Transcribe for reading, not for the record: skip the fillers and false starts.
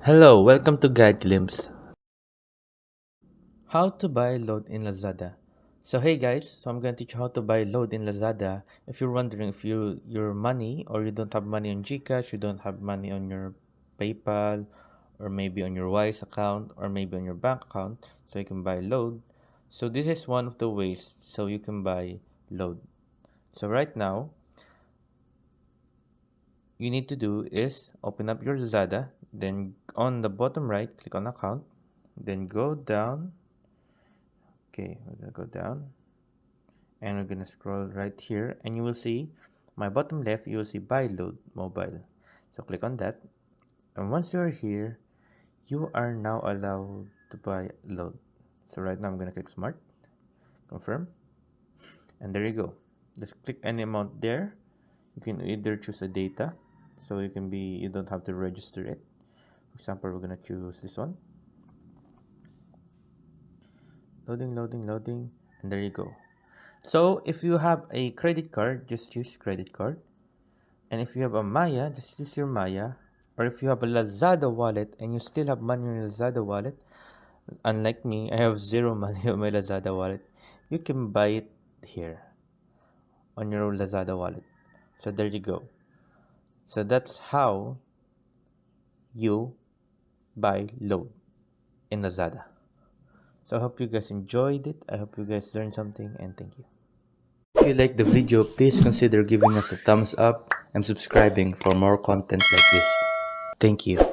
Hello, welcome to Guide Glimpse. How to buy load in Lazada. So hey guys, I'm gonna teach you how to buy load in Lazada. If you're wondering if your money or you don't have money on GCash, you don't have money on your PayPal, or maybe on your Wise account, or maybe on your bank account, so you can buy load. So this is one of the ways so you can buy load. So right now, you need to do is open up your Lazada, then on the bottom right, click on account, then go down. Okay, we're gonna go down and we're gonna scroll right here, and you will see my bottom left, you will see buy load mobile. So click on that, and once you're here, you are now allowed to buy load. So right now I'm gonna click smart, confirm, and there you go. Just click any amount there. You can either choose a data, so you don't have to register it. For example, we're gonna choose this one. Loading, and there you go. So if you have a credit card, just choose credit card. And if you have a Maya, just use your Maya. Or if you have a Lazada wallet and you still have money on your Lazada wallet, unlike me, I have zero money on my Lazada wallet, you can buy it here on your Lazada wallet. So there you go. So that's how you buy load in Lazada. So I hope you guys enjoyed it. I hope you guys learned something, and thank you. If you like the video, please consider giving us a thumbs up and subscribing for more content like this. Thank you.